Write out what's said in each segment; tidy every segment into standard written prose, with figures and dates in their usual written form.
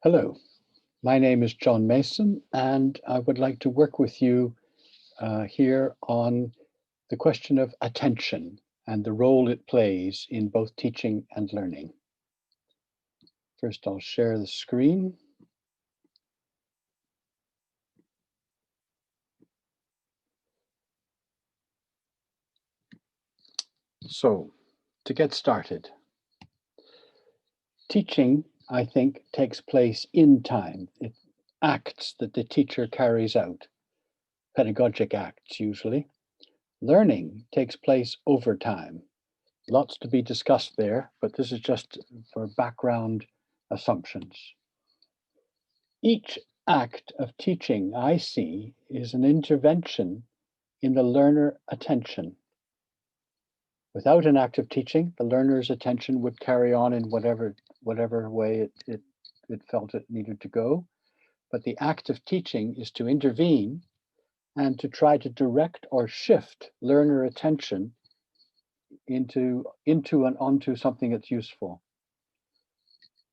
Hello, my name is John Mason, and I would like to work with you here on the question of attention and the role it plays in both teaching and learning. First, I'll share the screen. So, to get started, teaching, I think, takes place in time. It acts that the teacher carries out, pedagogic acts usually. Learning takes place over time. Lots to be discussed there, but this is just for background assumptions. Each act of teaching I see is an intervention in the learner attention. Without an act of teaching, the learner's attention would carry on in whatever way it felt it needed to go. But the act of teaching is to intervene and to try to direct or shift learner attention into and onto something that's useful.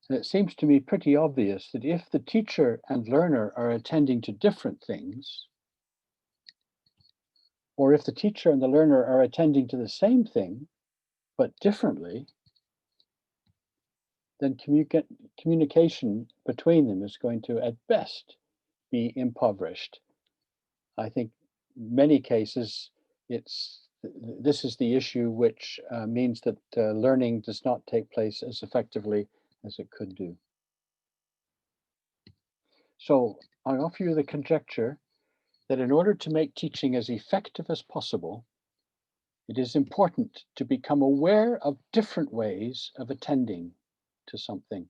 And it seems to me pretty obvious that if the teacher and learner are attending to different things, or if the teacher and the learner are attending to the same thing, but differently, then communication between them is going to, at best, be impoverished. I think in many cases, this is the issue which means that learning does not take place as effectively as it could do. So I offer you the conjecture that in order to make teaching as effective as possible, it is important to become aware of different ways of attending to something.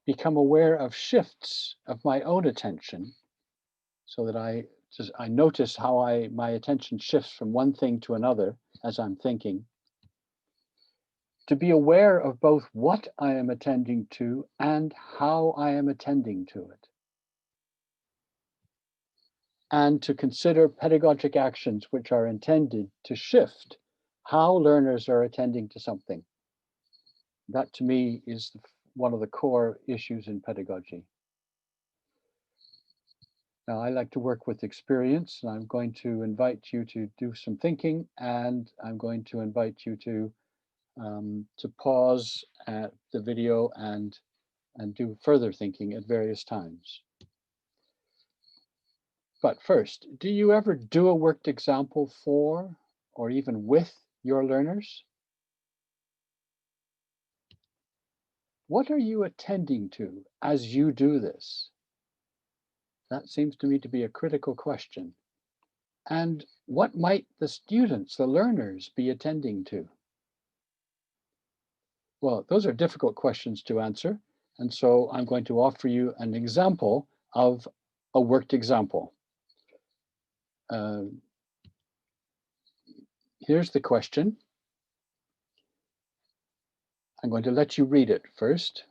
Become aware of shifts of my own attention so that I notice how my attention shifts from one thing to another as I'm thinking. To be aware of both what I am attending to and how I am attending to it. And to consider pedagogic actions which are intended to shift how learners are attending to something. That to me is one of the core issues in pedagogy. Now, I like to work with experience, and I'm going to invite you to do some thinking, and I'm going to invite you to pause the video and do further thinking at various times. But first, do you ever do a worked example for, or even with, your learners? What are you attending to as you do this? That seems to me to be a critical question. And what might the students, the learners, be attending to? Well, those are difficult questions to answer. And so I'm going to offer you an example of a worked example. Here's the question. I'm going to let you read it first.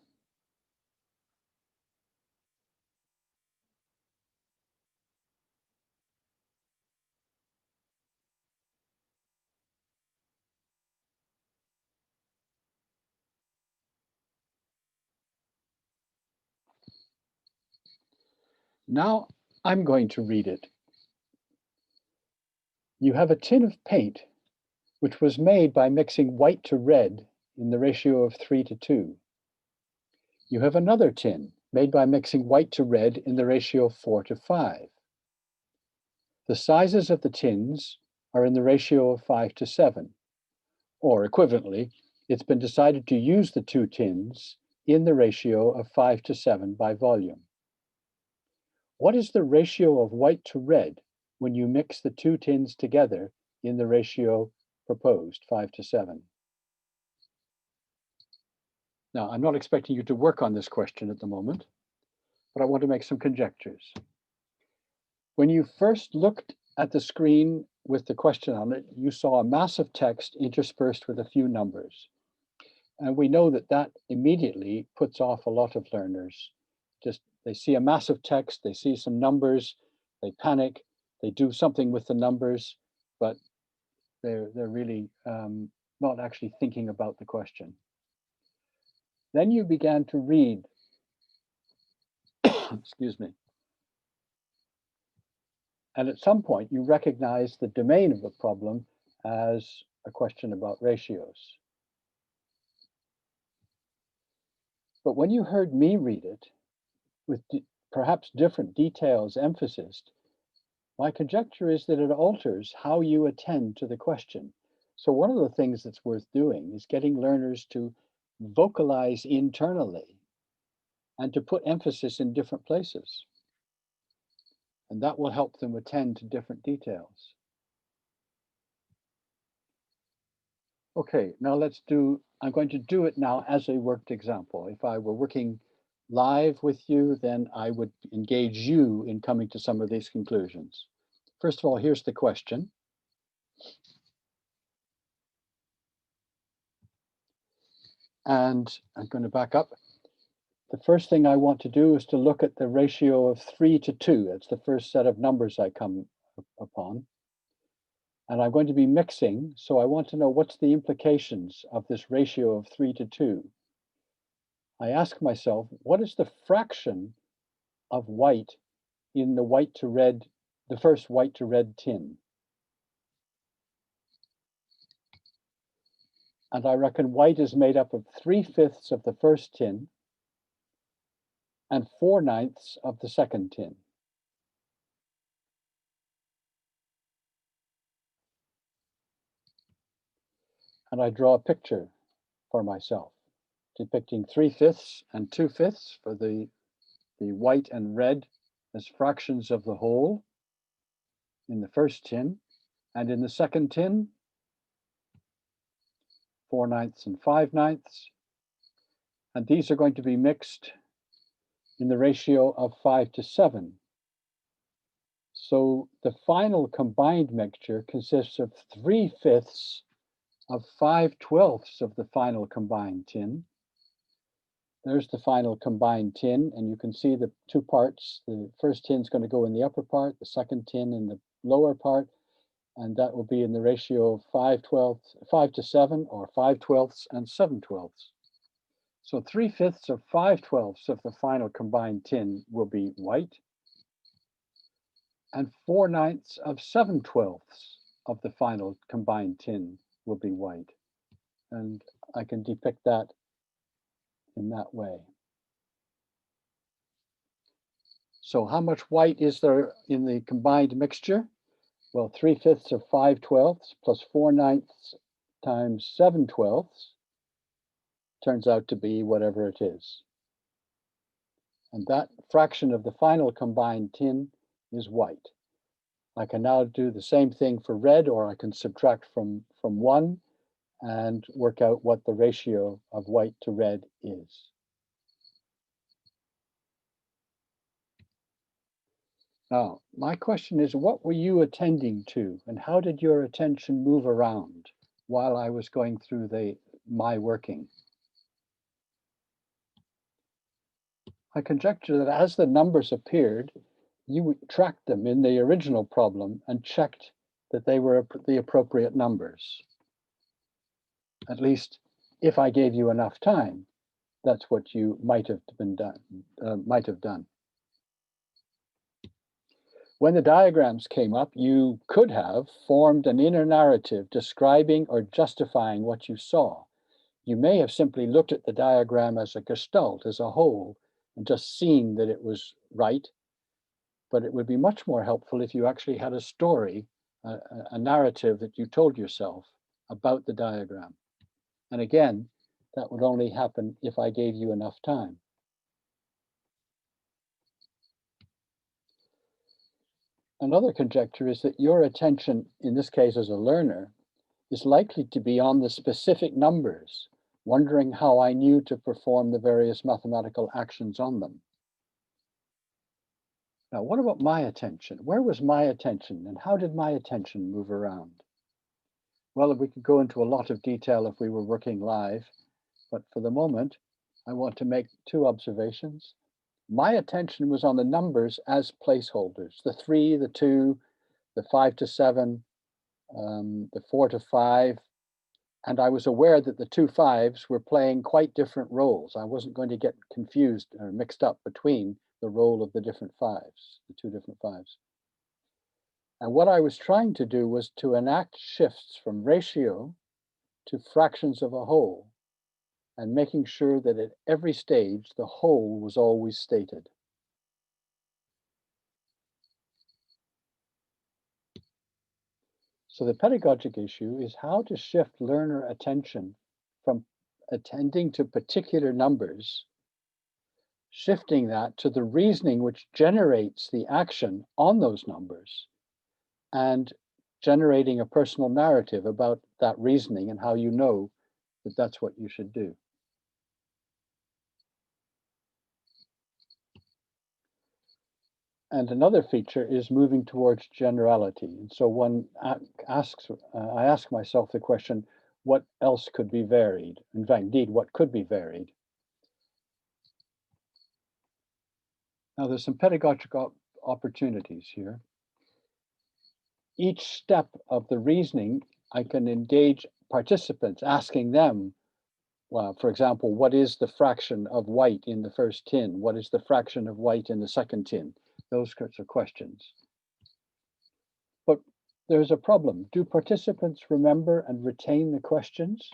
Now I'm going to read it. You have a tin of paint, which was made by mixing white to red in the ratio of 3 to 2. You have another tin made by mixing white to red in the ratio of 4 to 5. The sizes of the tins are in the ratio of 5 to 7, or equivalently, it's been decided to use the two tins in the ratio of 5 to 7 by volume. What is the ratio of white to red when you mix the two tins together in the ratio proposed, 5 to 7? Now, I'm not expecting you to work on this question at the moment, but I want to make some conjectures. When you first looked at the screen with the question on it, you saw a mass of text interspersed with a few numbers. And we know that that immediately puts off a lot of learners. Just they see a mass of text, they see some numbers, they panic, they do something with the numbers, but they're really not actually thinking about the question. Then you began to read excuse me. And at some point, you recognize the domain of the problem as a question about ratios. But when you heard me read it, with perhaps different details emphasized, my conjecture is that it alters how you attend to the question. So one of the things that's worth doing is getting learners to vocalize internally and to put emphasis in different places. And that will help them attend to different details. Okay, now I'm going to do it now as a worked example. If I were working live with you, then I would engage you in coming to some of these conclusions. First of all, here's the question. And I'm going to back up. The first thing I want to do is to look at the ratio of 3 to 2. That's the first set of numbers I come upon. And I'm going to be mixing, so I want to know what's the implications of this ratio of 3 to 2. I ask myself, what is the fraction of white in the first white to red tin? And I reckon white is made up of 3/5 of the first tin and 4/9 of the second tin. And I draw a picture for myself, depicting 3/5 and 2/5 for the white and red as fractions of the whole in the first tin, and in the second tin, 4/9 and 5/9. And these are going to be mixed in the ratio of 5 to 7. So the final combined mixture consists of 3/5 of 5/12 of the final combined tin. There's the final combined tin, and you can see the two parts. The first tin is going to go in the upper part, the second tin in the lower part, and that will be in the ratio of 5 to 7, or 5/12 and 7/12. So 3/5 of 5/12 of the final combined tin will be white, and 4/9 of 7/12 of the final combined tin will be white. And I can depict that in that way. So how much white is there in the combined mixture? Well, 3/5 of 5/12 plus 4/9 times 7/12 turns out to be whatever it is. And that fraction of the final combined tin is white. I can now do the same thing for red, or I can subtract from 1 and work out what the ratio of white to red is. Now, my question is, what were you attending to, and how did your attention move around while I was going through my working? I conjecture that as the numbers appeared, you tracked them in the original problem and checked that they were the appropriate numbers. At least, if I gave you enough time, that's what you might have done. When the diagrams came up, you could have formed an inner narrative describing or justifying what you saw. You may have simply looked at the diagram as a gestalt, as a whole, and just seen that it was right. But it would be much more helpful if you actually had a story, a narrative that you told yourself about the diagram. And again, that would only happen if I gave you enough time. Another conjecture is that your attention, in this case as a learner, is likely to be on the specific numbers, wondering how I knew to perform the various mathematical actions on them. Now, what about my attention? Where was my attention, and how did my attention move around? Well, we could go into a lot of detail if we were working live, but for the moment, I want to make two observations. My attention was on the numbers as placeholders, the 3, the 2, the 5 to 7, the 4 to 5, and I was aware that the 2 5s were playing quite different roles. I wasn't going to get confused or mixed up between the role of the different fives, the two different fives. And what I was trying to do was to enact shifts from ratio to fractions of a whole, and making sure that at every stage the whole was always stated. So the pedagogic issue is how to shift learner attention from attending to particular numbers, shifting that to the reasoning which generates the action on those numbers, and generating a personal narrative about that reasoning and how you know that that's what you should do. And another feature is moving towards generality. And so I ask myself the question, what else could be varied? In fact, indeed, what could be varied? Now, there's some pedagogic opportunities here. Each step of the reasoning, I can engage participants, asking them, well, for example, what is the fraction of white in the first tin? What is the fraction of white in the second tin? Those sorts of questions. But there's a problem. Do participants remember and retain the questions?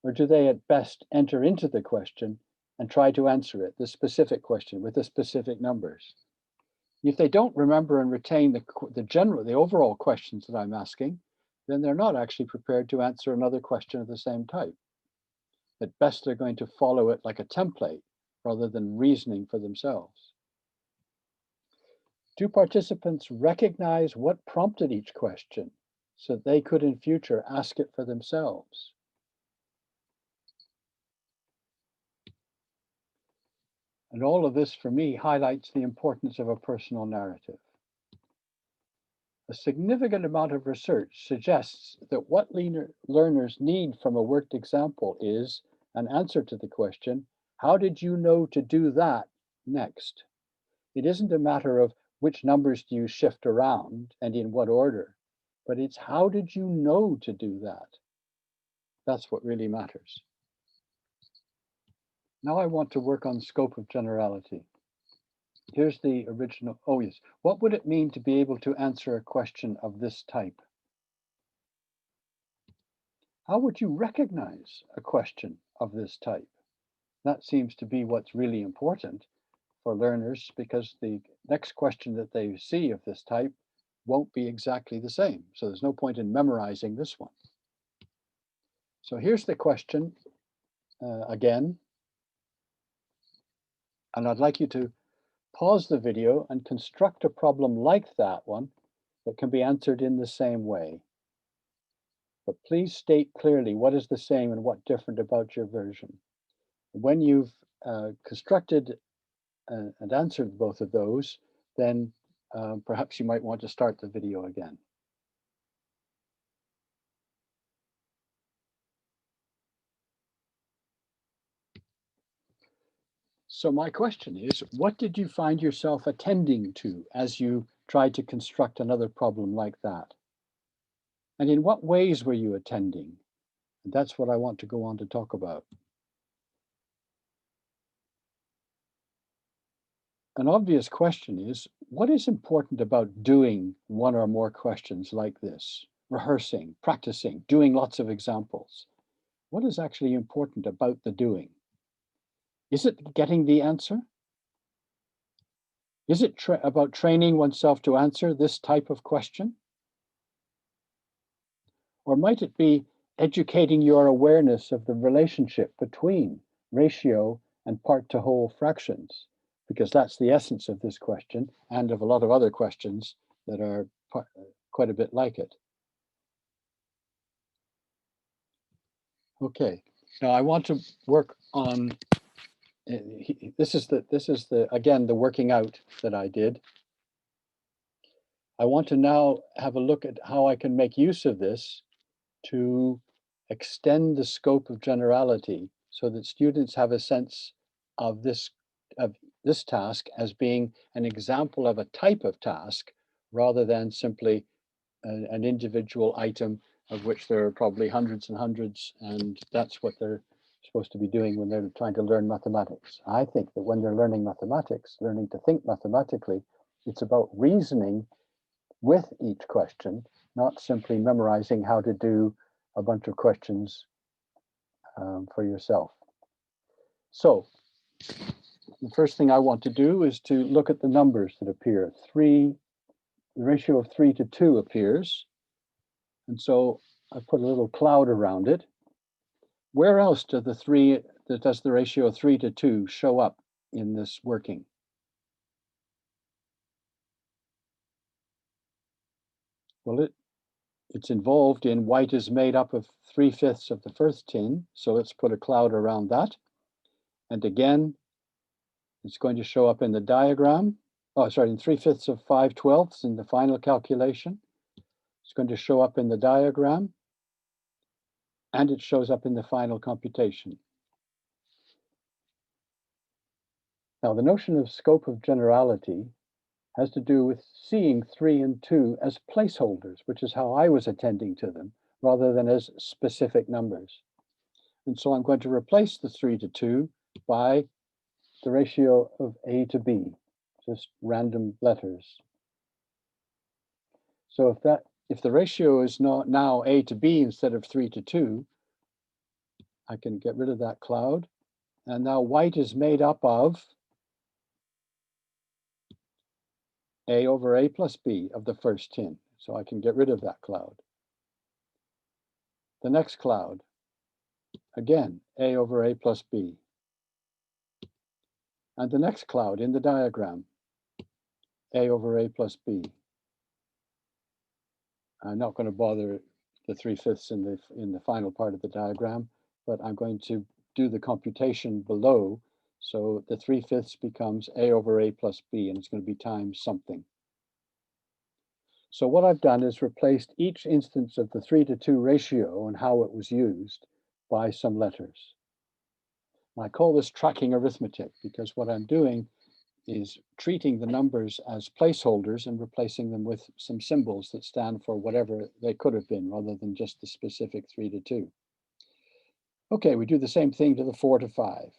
Or do they at best enter into the question and try to answer it, the specific question with the specific numbers? If they don't remember and retain the overall questions that I'm asking, then they're not actually prepared to answer another question of the same type. At best, they're going to follow it like a template rather than reasoning for themselves. Do participants recognize what prompted each question so they could in future ask it for themselves? And all of this for me highlights the importance of a personal narrative. A significant amount of research suggests that what learners need from a worked example is an answer to the question, how did you know to do that next? It isn't a matter of which numbers do you shift around and in what order, but it's how did you know to do that? That's what really matters. Now I want to work on scope of generality. Here's the original. Oh, yes. What would it mean to be able to answer a question of this type? How would you recognize a question of this type? That seems to be what's really important for learners, because the next question that they see of this type won't be exactly the same. So there's no point in memorizing this one. So here's the question again. And I'd like you to pause the video and construct a problem like that one that can be answered in the same way. But please state clearly what is the same and what different about your version. When you've constructed and answered both of those, then perhaps you might want to start the video again. So my question is, what did you find yourself attending to as you tried to construct another problem like that? And in what ways were you attending? And that's what I want to go on to talk about. An obvious question is, what is important about doing one or more questions like this? Rehearsing, practicing, doing lots of examples. What is actually important about the doing? Is it getting the answer? Is it about training oneself to answer this type of question? Or might it be educating your awareness of the relationship between ratio and part to whole fractions? Because that's the essence of this question and of a lot of other questions that are quite a bit like it. Okay, now I want to work on, this is again, the working out that I did. I want to now have a look at how I can make use of this to extend the scope of generality so that students have a sense of this task as being an example of a type of task rather than simply an individual item of which there are probably hundreds and hundreds, and that's what they're supposed to be doing when they're trying to learn mathematics. I think that when they're learning mathematics, learning to think mathematically, it's about reasoning with each question, not simply memorizing how to do a bunch of questions for yourself. So the first thing I want to do is to look at the numbers that appear. The ratio of 3 to 2 appears, and so I put a little cloud around it. Where else does the ratio of 3 to 2 show up in this working? Well, it's involved in white is made up of 3/5 of the first tin, so let's put a cloud around that. And again, it's going to show up in the diagram. Oh, sorry, in 3/5 of 5/12 in the final calculation. It's going to show up in the diagram, and it shows up in the final computation. Now, the notion of scope of generality has to do with seeing 3 and 2 as placeholders, which is how I was attending to them, rather than as specific numbers. And so I'm going to replace the 3 to 2 by the ratio of A to B, just random letters. So if the ratio is now A to B instead of 3 to 2, I can get rid of that cloud. And now white is made up of A over A plus B of the first tin. So I can get rid of that cloud. The next cloud, again, A over A plus B. And the next cloud in the diagram, A over A plus B. I'm not going to bother the 3/5 in the final part of the diagram, but I'm going to do the computation below. So the 3/5 becomes A over A plus B, and it's going to be times something. So what I've done is replaced each instance of the 3 to 2 ratio and how it was used by some letters. I call this tracking arithmetic because what I'm doing is treating the numbers as placeholders and replacing them with some symbols that stand for whatever they could have been, rather than just the specific 3 to 2. Okay, we do the same thing to the 4 to 5.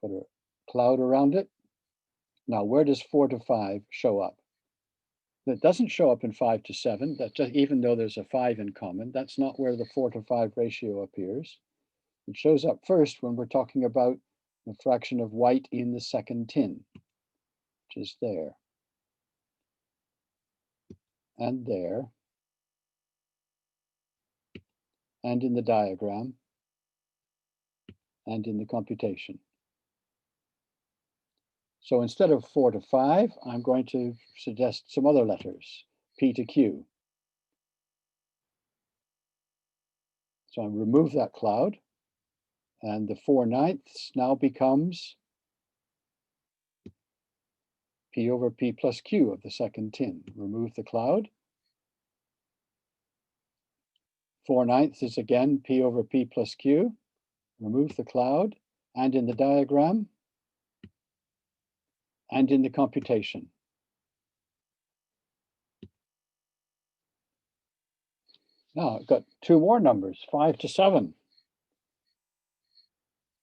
Put a cloud around it. Now, where does 4 to 5 show up? It doesn't show up in 5 to 7, even though there's a 5 in common. That's not where the 4 to 5 ratio appears. It shows up first when we're talking about the fraction of white in the second tin, which is there, and there, and in the diagram, and in the computation. So instead of 4 to 5, I'm going to suggest some other letters, P to Q. So I remove that cloud, and the 4/9 now becomes P over P plus Q of the second tin. Remove the cloud. 4/9 is again P over P plus Q. Remove the cloud, and in the diagram, and in the computation. Now I've got two more numbers, 5 to 7.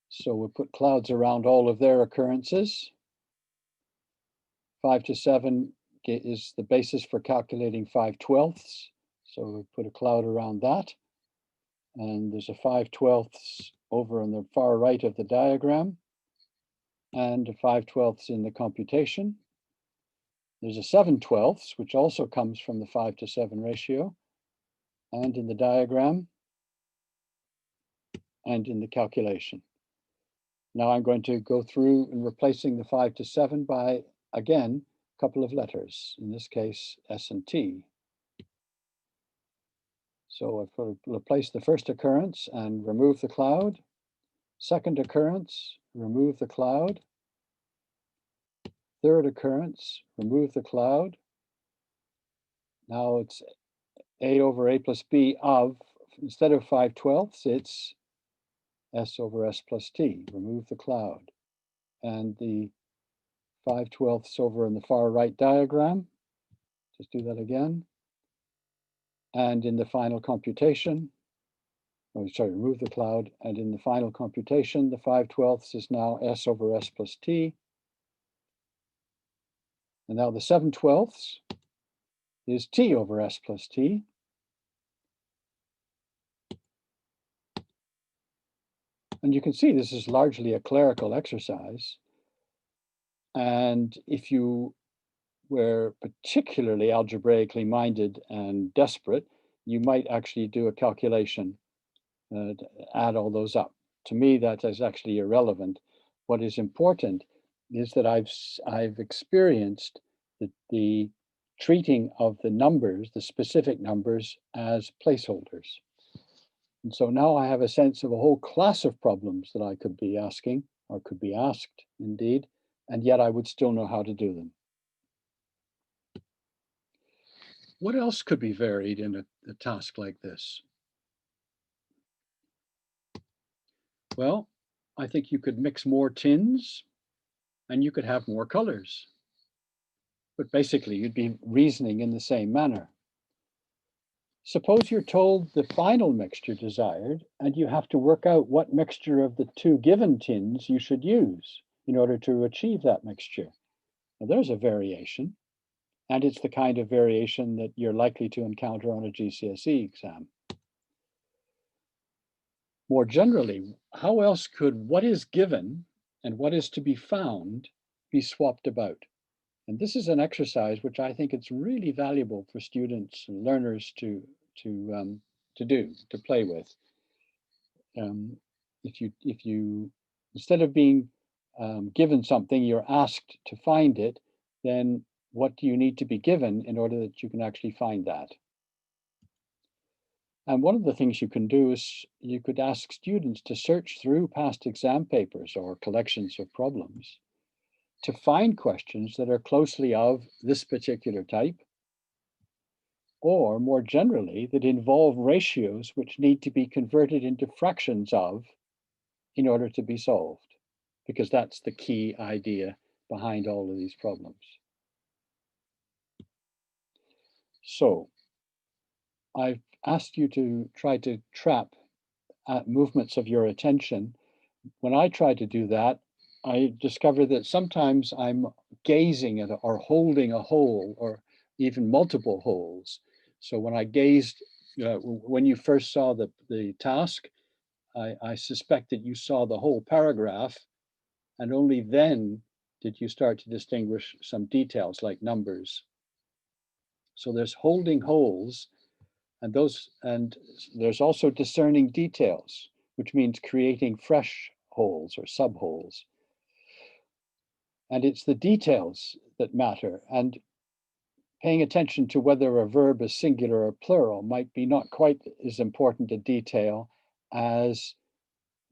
So we'll put clouds around all of their occurrences. 5 to 7 is the basis for calculating 5/12. So we'll put a cloud around that. And there's a 5/12 over on the far right of the diagram, and a 5/12 in the computation. There's a 7/12, which also comes from the 5 to 7 ratio, and in the diagram, and in the calculation. Now I'm going to go through and replacing the 5 to 7 by, again, a couple of letters, in this case, S and T. So I've replaced the first occurrence and remove the cloud. Second occurrence, remove the cloud. Third occurrence, remove the cloud. Now it's A over A plus B of, instead of 5/12, it's S over S plus T. Remove the cloud. And the 5/12 over in the far right diagram. Just do that again. And in the final computation, oh, sorry, remove the cloud, and in the final computation, the 5/12 is now S over S plus T. And now the 7/12 is T over S plus T. And you can see this is largely a clerical exercise. And if you were particularly algebraically minded and desperate, you might actually do a calculation to add all those up. To me, that is actually irrelevant. What is important is that I've experienced the treating of the numbers, the specific numbers, as placeholders. And so now I have a sense of a whole class of problems that I could be asking, or could be asked indeed, and yet I would still know how to do them. What else could be varied in a task like this? Well, I think you could mix more tins and you could have more colors. But basically, you'd be reasoning in the same manner. Suppose you're told the final mixture desired, and you have to work out what mixture of the two given tins you should use in order to achieve that mixture. Now, there's a variation, and it's the kind of variation that you're likely to encounter on a GCSE exam. More generally, how else could what is given and what is to be found be swapped about? And this is an exercise which I think it's really valuable for students and learners to play with. If you instead of being given something, you're asked to find it, then what do you need to be given in order that you can actually find that? And one of the things you can do is you could ask students to search through past exam papers or collections of problems to find questions that are closely of this particular type, or more generally, that involve ratios which need to be converted into fractions of in order to be solved, because that's the key idea behind all of these problems. So I've asked you to try to trap movements of your attention. When I try to do that, I discover that sometimes I'm gazing at or holding a hole or even multiple holes. So when I gazed, when you first saw the task, I suspect that you saw the whole paragraph, and only then did you start to distinguish some details like numbers. So there's holding holes, and there's also discerning details, which means creating fresh holes or subholes. And it's the details that matter. And paying attention to whether a verb is singular or plural might be not quite as important a detail as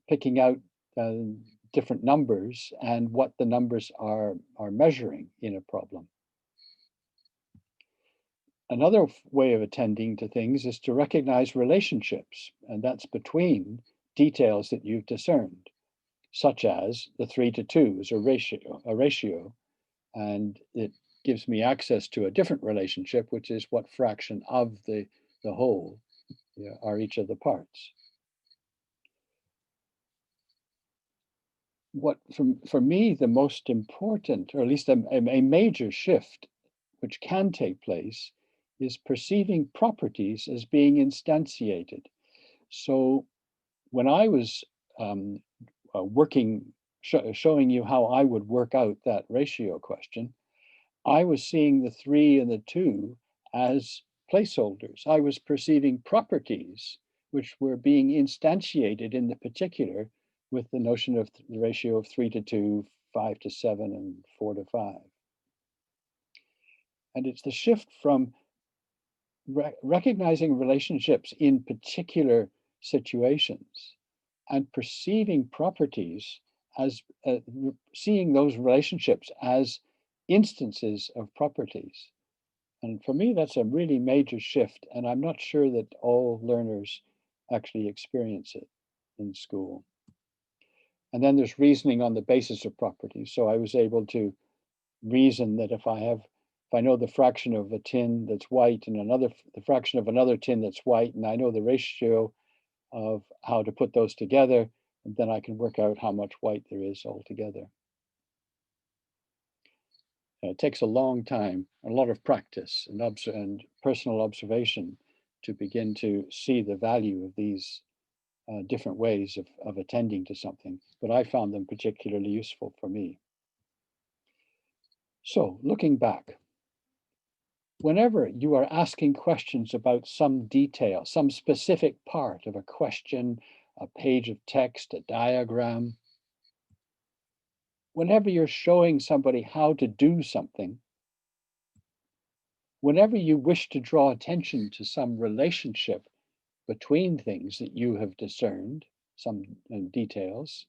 picking out different numbers and what the numbers are measuring in a problem. Another way of attending to things is to recognize relationships, and that's between details that you've discerned, such as the 3:2 is a ratio, and it gives me access to a different relationship, which is what fraction of the whole are each of the parts. What, for me, the most important, or at least a major shift which can take place, is perceiving properties as being instantiated. So when I was showing you how I would work out that ratio question, I was seeing the 3 and the 2 as placeholders. I was perceiving properties which were being instantiated in the particular with the notion of the ratio of 3:2, 5:7, and 4:5. And it's the shift from recognizing relationships in particular situations and perceiving properties as seeing those relationships as instances of properties. And for me, that's a really major shift. And I'm not sure that all learners actually experience it in school. And then there's reasoning on the basis of properties. So I was able to reason that if I know the fraction of a tin that's white and the fraction of another tin that's white, and I know the ratio of how to put those together, and then I can work out how much white there is altogether. It takes a long time, a lot of practice and personal observation to begin to see the value of these different ways of attending to something, but I found them particularly useful for me. So, looking back, whenever you are asking questions about some detail, some specific part of a question, a page of text, a diagram, whenever you're showing somebody how to do something, whenever you wish to draw attention to some relationship between things that you have discerned, some details,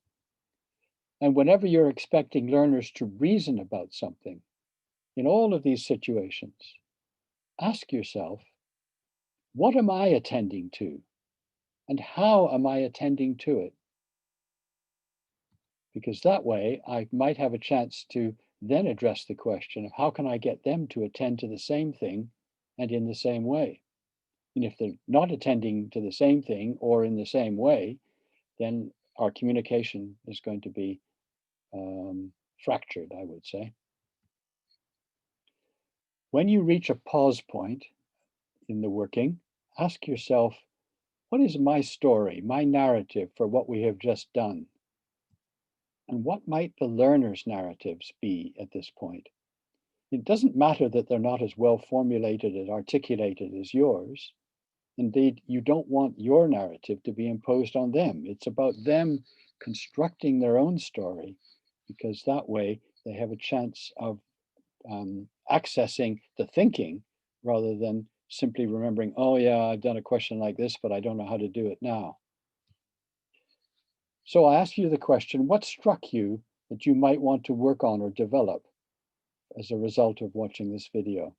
and whenever you're expecting learners to reason about something, in all of these situations, ask yourself, what am I attending to? And how am I attending to it? Because that way I might have a chance to then address the question of how can I get them to attend to the same thing and in the same way? And if they're not attending to the same thing or in the same way, then our communication is going to be fractured, I would say. When you reach a pause point in the working, ask yourself, what is my story, my narrative for what we have just done? And what might the learner's narratives be at this point? It doesn't matter that they're not as well formulated and articulated as yours. Indeed, you don't want your narrative to be imposed on them. It's about them constructing their own story, because that way they have a chance of accessing the thinking rather than simply remembering, oh yeah, I've done a question like this, but I don't know how to do it now. So I ask you the question, what struck you that you might want to work on or develop as a result of watching this video?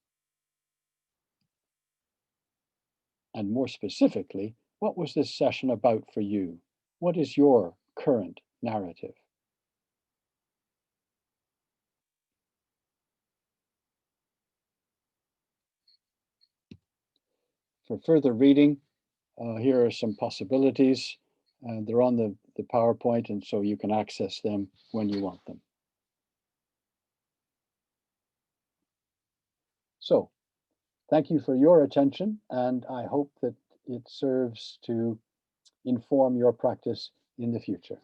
And more specifically, what was this session about for you? What is your current narrative? For further reading, here are some possibilities. They're on the PowerPoint, and so you can access them when you want them. So, thank you for your attention, and I hope that it serves to inform your practice in the future.